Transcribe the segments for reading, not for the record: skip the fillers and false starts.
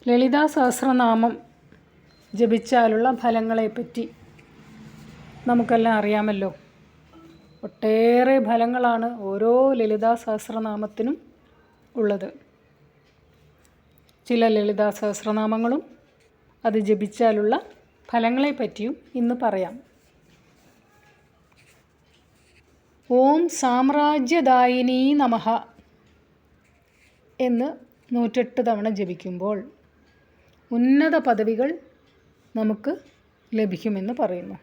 ലളിതാ സഹസ്രനാമം ജപിച്ചാലുള്ള ഫലങ്ങളെപ്പറ്റി നമുക്കെല്ലാം അറിയാമല്ലോ. ഒട്ടേറെ ഫലങ്ങളാണ് ഓരോ ലളിതാ സഹസ്രനാമത്തിനും ഉള്ളത്. ചില ലളിതാ സഹസ്രനാമങ്ങളും അത് ജപിച്ചാലുള്ള ഫലങ്ങളെപ്പറ്റിയും ഇന്ന് പറയാം. ഓം സാമ്രാജ്യദായിനീ നമഃ എന്ന് 108 തവണ ജപിക്കുമ്പോൾ ഉന്നത പദവികൾ നമുക്ക് ലഭിക്കുമെന്ന് പറയുന്നു.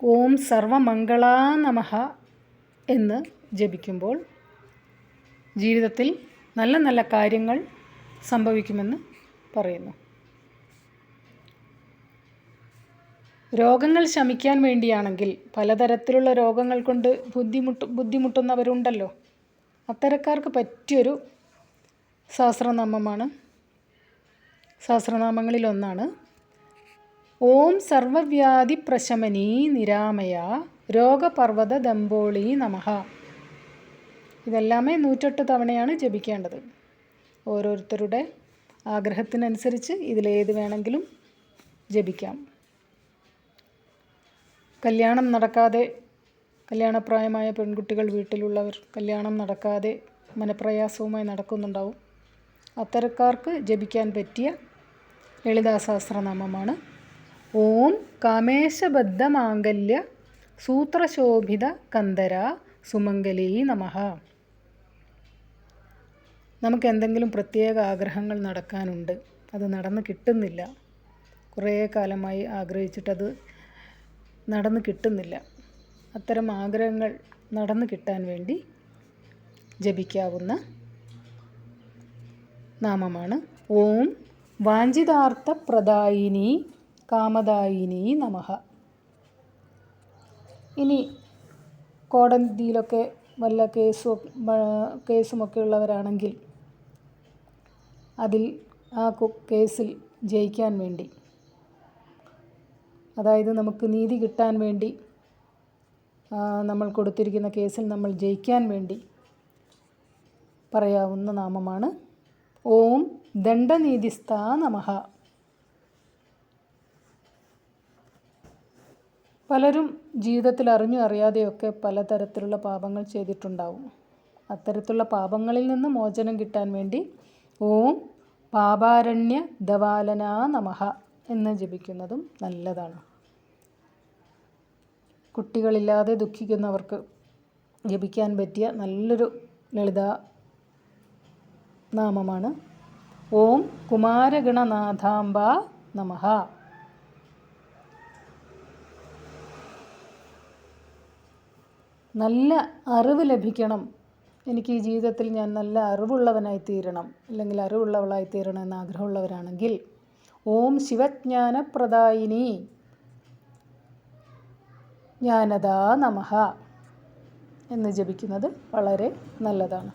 ഓം സർവമംഗളാ നമഃ എന്ന് ജപിക്കുമ്പോൾ ജീവിതത്തിൽ നല്ല നല്ല കാര്യങ്ങൾ സംഭവിക്കുമെന്ന് പറയുന്നു. രോഗങ്ങൾ ശമിക്കാൻ വേണ്ടിയാണെങ്കിൽ പലതരത്തിലുള്ള രോഗങ്ങൾ കൊണ്ട് ബുദ്ധിമുട്ടുന്നവരുണ്ടല്ലോ. അത്തരക്കാർക്ക് പറ്റിയൊരു സഹസ്രനാമങ്ങളിലൊന്നാണ് ഓം സർവവ്യാധി പ്രശമനീ നിരാമയ രോഗപർവ്വത ദംബോളി നമഃ. ഇതെല്ലാമേ 108 തവണയാണ് ജപിക്കേണ്ടത്. ഓരോരുത്തരുടെ ആഗ്രഹത്തിനനുസരിച്ച് ഇതിലേത് വേണമെങ്കിലും ജപിക്കാം. കല്യാണപ്രായമായ പെൺകുട്ടികൾ വീട്ടിലുള്ളവർ കല്യാണം നടക്കാതെ മനപ്രയാസവുമായി നടക്കുന്നുണ്ടാവും. അത്തരക്കാർക്ക് ജപിക്കാൻ പറ്റിയ ലളിതാ സഹസ്രനാമമാണ് ഓം കാമേശബദ്ധ മാംഗല്യ സൂത്രശോഭിത കന്ദര സുമംഗലീ നമഃ. നമുക്ക് എന്തെങ്കിലും പ്രത്യേക ആഗ്രഹങ്ങൾ നടക്കാനുണ്ട്, അത് നടന്നു കിട്ടുന്നില്ല, കുറേ കാലമായി ആഗ്രഹിച്ചിട്ടത് നടന്നു കിട്ടുന്നില്ല. അത്തരം ആഗ്രഹങ്ങൾ നടന്നു കിട്ടാൻ വേണ്ടി ജപിക്കാവുന്ന നാമമാണ് ഓം വാഞ്ചിതാർത്ഥപ്രദായിനി കാമദായിനി നമഃ. ഇനി കോടതിയിലൊക്കെ വല്ല കേസുമൊക്കെ ഉള്ളവരാണെങ്കിൽ ആ കേസിൽ ജയിക്കാൻ വേണ്ടി, അതായത് നമുക്ക് നീതി കിട്ടാൻ വേണ്ടി, നമ്മൾ കൊടുത്തിരിക്കുന്ന കേസിൽ നമ്മൾ ജയിക്കാൻ വേണ്ടി പറയാവുന്ന നാമമാണ് ഓം ദണ്ഡനീതിസ്ഥാ നമഃ. പലരും ജീവിതത്തിൽ അറിഞ്ഞു അറിയാതെയൊക്കെ പലതരത്തിലുള്ള പാപങ്ങൾ ചെയ്തിട്ടുണ്ടാവും. അത്തരത്തിലുള്ള പാപങ്ങളിൽ നിന്ന് മോചനം കിട്ടാൻ വേണ്ടി ഓം പാപാരണ്യ ദവാലനാ നമഃ എന്ന് ജപിക്കുന്നതും നല്ലതാണ്. കുട്ടികളില്ലാതെ ദുഃഖിക്കുന്നവർക്ക് ജപിക്കാൻ പറ്റിയ നല്ലൊരു ലളിതാ നാമമാണ് ഓം കുമാരഗണനാഥാംബ നമഃ. നല്ല അറിവ് ലഭിക്കണം, എനിക്ക് ഈ ജീവിതത്തിൽ ഞാൻ നല്ല അറിവുള്ളവനായി തീരണം, അല്ലെങ്കിൽ അറിവുള്ളവളായി തീരണം എന്ന ആഗ്രഹമുള്ളവരാണെങ്കിൽ ഓം ശിവജ്ഞാനപ്രദായിനി ജ്ഞാനദാ നമഃ എന്ന് ജപിക്കുന്നത് വളരെ നല്ലതാണ്.